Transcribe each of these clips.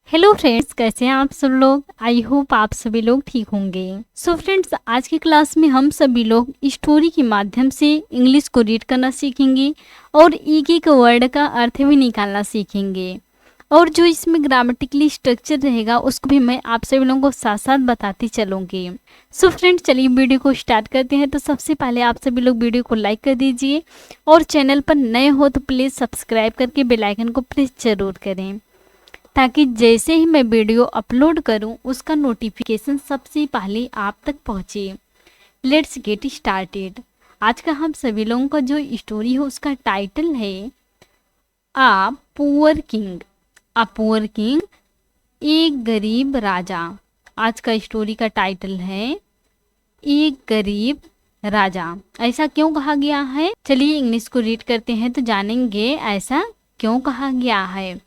Hello friends, कैसे हैं आप सब लोग। आई होप आप सभी लोग ठीक होंगे। सो फ्रेंड्स, आज की क्लास में हम सभी लोग स्टोरी के माध्यम से इंग्लिश को रीड करना सीखेंगे और एक एक वर्ड का अर्थ भी निकालना सीखेंगे। और जो इसमें ग्रामेटिकली स्ट्रक्चर रहेगा उसको भी मैं आप सभी लोगों को साथ साथ बताती चलूंगी। सो फ्रेंड्स, चलिए वीडियो को स्टार्ट करते हैं। तो सबसे पहले आप सभी लोग वीडियो को लाइक कर दीजिए और चैनल पर नए हो तो प्लीज़ सब्सक्राइब करके बेल आइकन को प्रेस जरूर करें, ताकि जैसे ही मैं वीडियो अपलोड करूं उसका नोटिफिकेशन सबसे पहले आप तक पहुंचे। Let's get started. आज का हम सभी लोगों का जो स्टोरी है उसका टाइटल है आ पुअर किंग। आ पुअर किंग, एक गरीब राजा। आज का स्टोरी का टाइटल है एक गरीब राजा। ऐसा क्यों कहा गया है, चलिए इंग्लिश को रीड करते हैं तो जानेंगे ऐसा क्यों कहा गया है।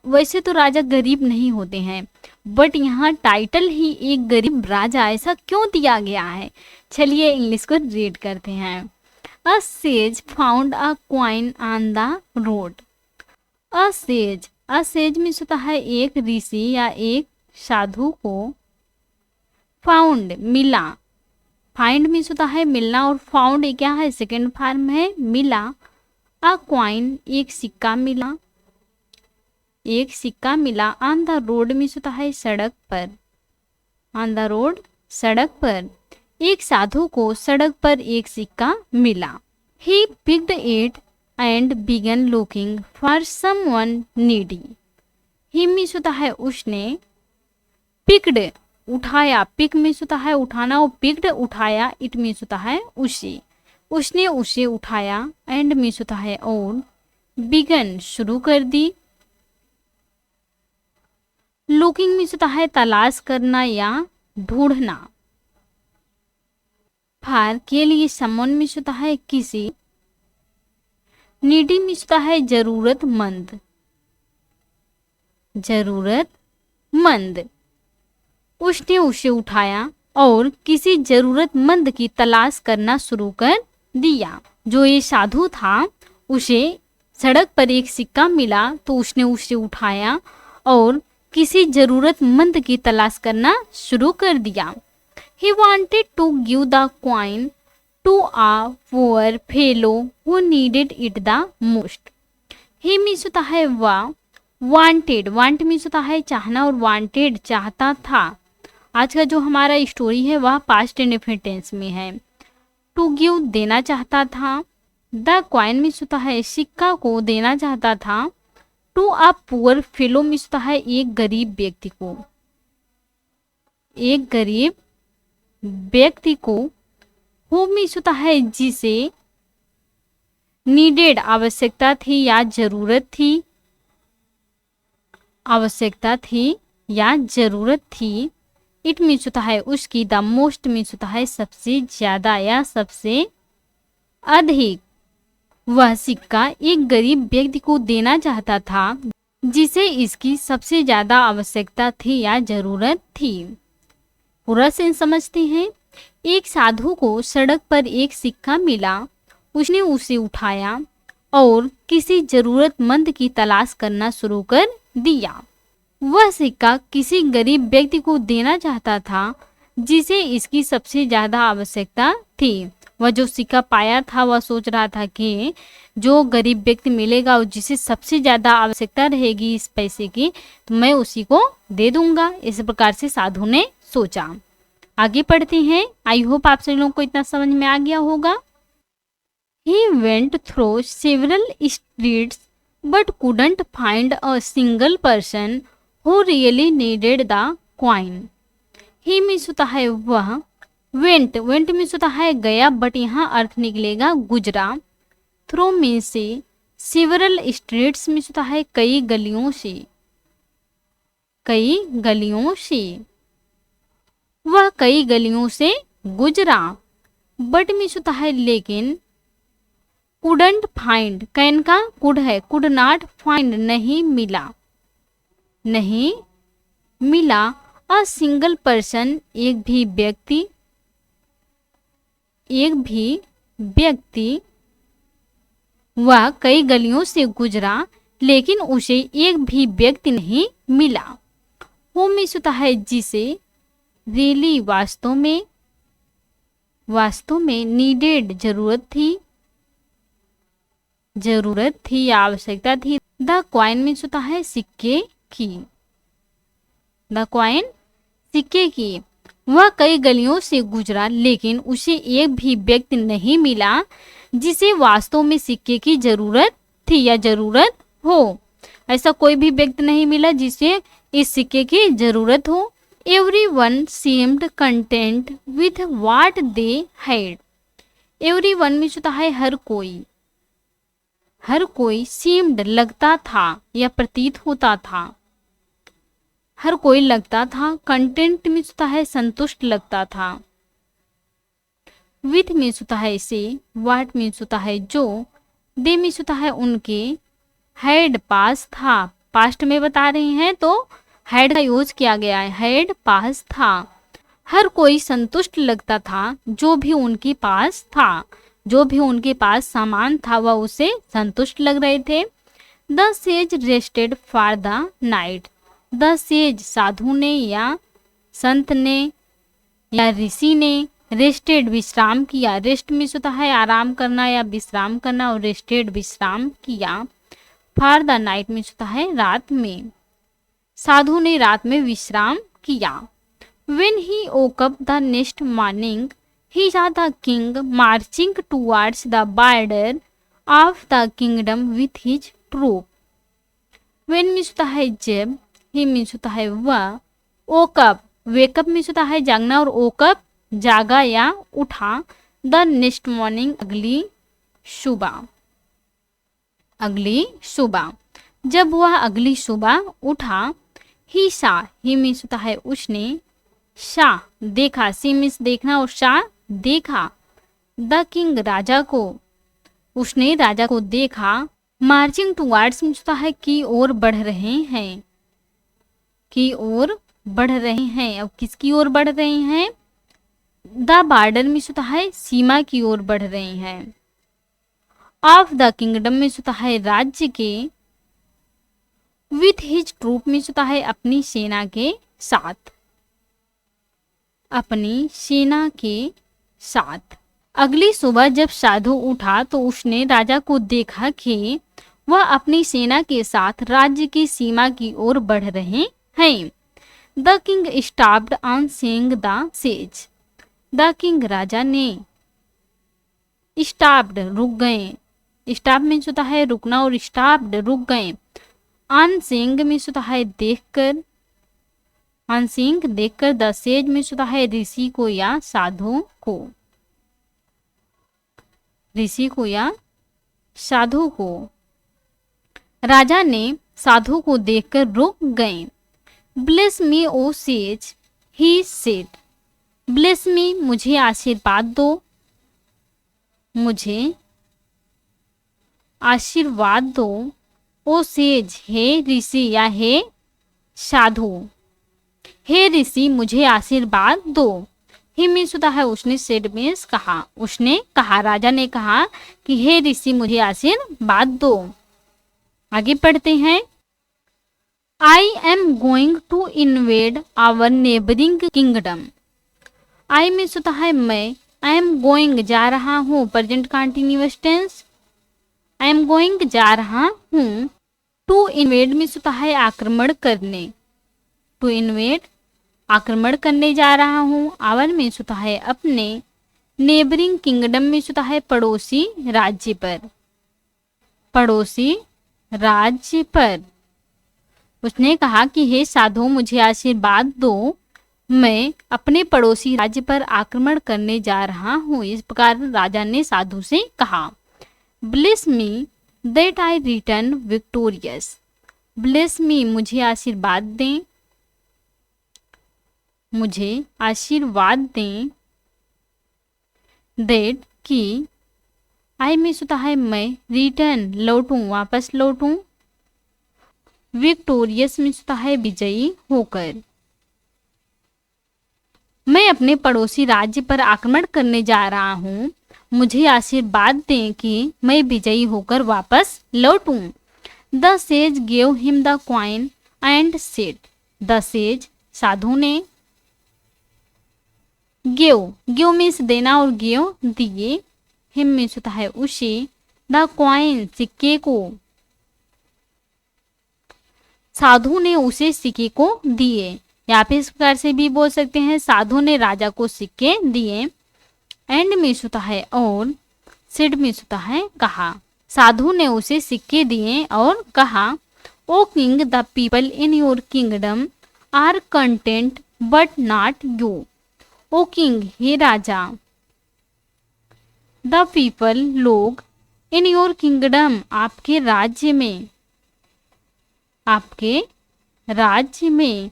वैसे तो राजा गरीब नहीं होते हैं, बट यहाँ टाइटल ही एक गरीब राजा, ऐसा क्यों दिया गया है। चलिए इंग्लिश को रीड करते हैं। अ says found a coin on the road. A says में होता है एक ऋषि या एक साधु को। फाउंड, मिला। फाइंड में होता है मिलना और फाउंड क्या है, सेकेंड फॉर्म है, मिला। अ क्वाइन, एक सिक्का मिला। एक सिक्का मिला। ऑन द रोड में होता है सड़क पर। ऑन द रोड, सड़क पर। एक साधु को सड़क पर एक सिक्का मिला। He picked it and began looking for someone needy. ही में होता है उसने। पिक्ड, उठाया। पिक में होता है उठाना और पिक्ड उठाया। इट में होता है उसे। उसने उसे उठाया। एंड में होता है और। बिगन, शुरू कर दी। लुकिंग में होता है तलाश करना या ढूंढना। फार, के लिए। समवन में होता है किसी। नीडी में होता है जरूरतमंद। जरूरतमंद। उसने उसे उठाया और किसी जरूरतमंद की तलाश करना शुरू कर दिया। जो ये साधु था उसे सड़क पर एक सिक्का मिला तो उसने उसे उठाया और किसी जरूरतमंद की तलाश करना शुरू कर दिया। He wanted to give the coin to a poor fellow who needed it the most. He means होता है वह। wanted, want मीन्स होता है चाहना और wanted चाहता था। आज का जो हमारा स्टोरी है वह पास्ट इंडेफिनिट टेंस में है। to give, देना चाहता था। the coin मीन्स होता है सिक्का को देना चाहता था। To a poor fellow means होता है एक गरीब व्यक्ति को। एक गरीब व्यक्ति को। हु मीन्स होता है जिसे। नीडेड, आवश्यकता थी या जरूरत थी। आवश्यकता थी या जरूरत थी। इट मीन्स होता है उसकी। द मोस्ट मीन्स होता है सबसे ज्यादा या सबसे अधिक। वह सिक्का एक गरीब व्यक्ति को देना चाहता था जिसे इसकी सबसे ज्यादा आवश्यकता थी या जरूरत थी। पूरा सेंस समझते हैं। एक साधु को सड़क पर एक सिक्का मिला। उसने उसे उठाया और किसी जरूरतमंद की तलाश करना शुरू कर दिया। वह सिक्का किसी गरीब व्यक्ति को देना चाहता था जिसे इसकी सबसे ज्यादा आवश्यकता थी। वह जो सिक्का पाया था वह सोच रहा था कि जो गरीब व्यक्ति मिलेगा और जिसे सबसे ज्यादा आवश्यकता रहेगी इस पैसे की, तो मैं उसी को दे दूंगा। इस प्रकार से साधु ने सोचा। आगे पढ़ते हैं। आई होप आप सभी लोगों को इतना समझ में आ गया होगा। He went through several streets but couldn't find a single person who really needed the coin. He means होता है वह। वेंट मीन्स होता है गया, बट यहाँ अर्थ निकलेगा गुजरा। थ्रू मीन्स से। सेवरल स्ट्रीट्स मीन्स होता है कई गलियों से। कई गलियों से। वह कई गलियों से गुजरा। बट मीन्स होता है लेकिन। कुडंट फाइंड, कैन का कुड है, कुड नॉट फाइंड, नहीं मिला। नहीं मिला। अ सिंगल पर्सन, एक भी व्यक्ति। एक भी व्यक्ति। वह कई गलियों से गुजरा। लेकिन उसे एक भी व्यक्ति नहीं मिला। होम मीन्स होता है जिसे, रियली वास्तव में, नीडेड जरूरत थी या आवश्यकता थी। द क्वाइन मीन्स होता है सिक्के की, द क्वाइन सिक्के की। वह कई गलियों से गुजरा लेकिन उसे एक भी व्यक्ति नहीं मिला जिसे वास्तव में सिक्के की जरूरत थी या जरूरत हो। ऐसा कोई भी व्यक्ति नहीं मिला जिसे इस सिक्के की जरूरत हो। Everyone seemed content with what they had. Everyone में होता है हर कोई seemed लगता था या प्रतीत होता था, हर कोई लगता था। कंटेंट में होता है संतुष्ट लगता था। विथ में होता है से, वाट में होता है जो, दे में होता है उनके, हैड पास था, पास्ट में बता रहे हैं तो हैड का यूज किया गया है, हैड पास था। हर कोई संतुष्ट लगता था जो भी उनके पास था, जो भी उनके पास सामान था वह उसे संतुष्ट लग रहे थे। The sage rested for the night. The sage साधु ने या संत ने या ऋषि ने, रेस्टेड विश्राम किया, रेस्ट में होता है आराम करना या विश्राम करना, और रेस्टेड विश्राम किया। फॉर द नाइट में होता है रात में, साधु ने रात में विश्राम किया। When he woke up the next morning, he saw the king marching towards the border of the kingdom with his troop. When means होता है जब, he means होता है वह, woke up, wake up means होता है जागना, और woke up जागा या उठा। The next morning अगली सुबह, जब वह अगली सुबह उठा। ही सा, ही मीन्स होता है उसने, शाह देखा, सी मीन्स देखना और शाह देखा। द किंग राजा को, उसने राजा को देखा। मार्चिंग टुवार्ड्स मीन्स होता है की ओर बढ़ रहे हैं, की ओर बढ़ रहे हैं। अब किसकी ओर बढ़ रहे हैं? द बॉर्डर मीन्स होता है सीमा की ओर बढ़ रहे हैं। ऑफ द किंगडम मीन्स होता है राज्य के। विथ हिज ट्रूप मीन्स होता है अपनी सेना के साथ, अपनी सेना के साथ। अगली सुबह जब साधु उठा तो उसने राजा को देखा कि वह अपनी सेना के साथ राज्य की सीमा की ओर बढ़ रहे हैं। The king stopped on seeing the sage. The king राजा ने, स्टॉप्ड रुक गए, स्टॉप मीन्स होता है रुकना, और स्टॉप्ड रुक गए। ऑन सीइंग मीन्स होता है देखकर, ऑन सीइंग देखकर। द सेज मीन्स होता है ऋषि को या साधु को, ऋषि को या साधु को। राजा ने साधु को देखकर रुक गए। Bless me O sage, he said. Bless me मुझे आशीर्वाद दो, मुझे आशीर्वाद दो। ओ सेज हे ऋषि या हे साधु, हे ऋषि मुझे आशीर्वाद दो। ही मीन्स होता है उसने, सेड मीन्स कहा, उसने कहा, राजा ने कहा कि हे ऋषि मुझे आशीर्वाद दो। आगे पढ़ते हैं। I am going to invade our neighbouring kingdom. I means होता है मैं, आई एम गोइंग जा रहा हूँ, present continuous tense, I am going जा रहा हूँ। टू इन्वेड मीन्स होता है आक्रमण करने, टू इन्वेड आक्रमण करने जा रहा हूँ। आवर मीन्स होता है अपने, नेबरिंग किंगडम मीन्स होता है पड़ोसी राज्य पर, पड़ोसी राज्य पर। उसने कहा कि हे साधु मुझे आशीर्वाद दो, मैं अपने पड़ोसी राज्य पर आक्रमण करने जा रहा हूँ। इस प्रकार राजा ने साधु से कहा। Bless me that I return victorious. Bless me मुझे आशीर्वाद दें, मुझे आशीर्वाद दें। दैट कि, आई मीन्स होता है मैं, रिटर्न लौटूं, वापस लौटूं। विक्टोरियस मीन्स होता है विजयी होकर। मैं अपने पड़ोसी राज्य पर आक्रमण करने जा रहा हूँ, मुझे आशीर्वाद दें कि मैं विजयी होकर वापस लौटूं। The sage gave him the coin and said, the sage साधु ने, गिव मीन्स देना और गिव दिए, हिम मीन्स होता है उसे, द कॉइन सिक्के को, साधु ने उसे सिक्के को दिए। यहाँ पे इस प्रकार से भी बोल सकते हैं, साधु ने राजा को सिक्के दिए। एंड मीन्स होता है और, सिड मीन्स होता है कहा, साधु ने उसे सिक्के दिए और कहा, O king the people in your kingdom are content but not you, O king हे राजा, द पीपल लोग, इन योर किंगडम आपके राज्य में, आपके राज्य में,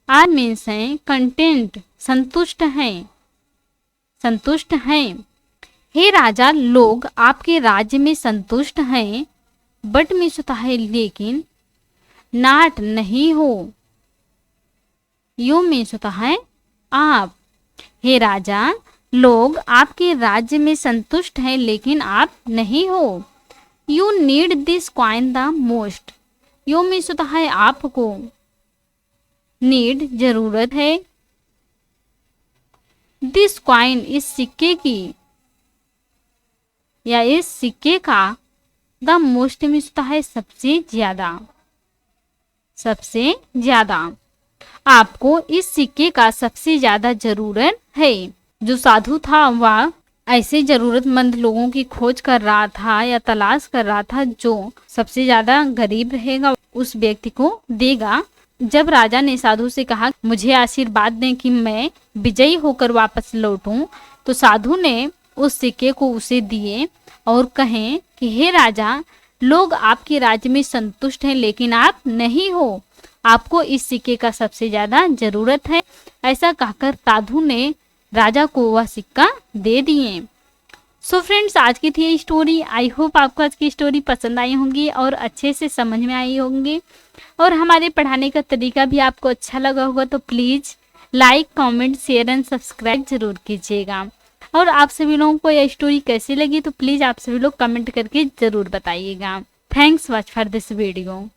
आर मीन्स है कंटेंट संतुष्ट हैं, संतुष्ट हैं, हे राजा लोग आपके राज्य में संतुष्ट हैं, बट मीन्स होता है लेकिन, नाट नहीं हो, यू मीन्स होता है आप, हे राजा लोग आपके राज्य में संतुष्ट हैं लेकिन आप नहीं हो। You need this coin the most, you means होता है आपको, नीड जरूरत है, दिस कॉइन इस सिक्के की या इस सिक्के का, द मोस्ट मीन्स होता है सबसे ज्यादा, सबसे ज्यादा, आपको इस सिक्के का सबसे ज्यादा जरूरत है। जो साधु था वह ऐसे जरूरतमंद लोगों की खोज कर रहा था या तलाश कर रहा था जो सबसे ज्यादा गरीब रहेगा उस व्यक्ति को देगा। जब राजा ने साधु से कहा मुझे आशीर्वाद दें कि मैं विजयी होकर वापस लौटूं, तो साधु ने उस सिक्के को उसे दिए और कहें कि हे राजा लोग आपके राज्य में संतुष्ट हैं लेकिन आप नहीं हो, आपको इस सिक्के का सबसे ज्यादा जरूरत है। ऐसा कहकर साधु ने राजा को वह सिक्का दे दिए। सो फ्रेंड्स, आज की थी ये स्टोरी। आई होप आपको आज की स्टोरी पसंद आई होंगी और अच्छे से समझ में आई होंगी, और हमारे पढ़ाने का तरीका भी आपको अच्छा लगा होगा। तो please like, comment, share and subscribe जरूर कीजिएगा। और आप सभी लोगों को यह स्टोरी कैसी लगी तो प्लीज़ आप सभी लोग कमेंट करके ज़रूर बताइएगा। Thanks watch for this video.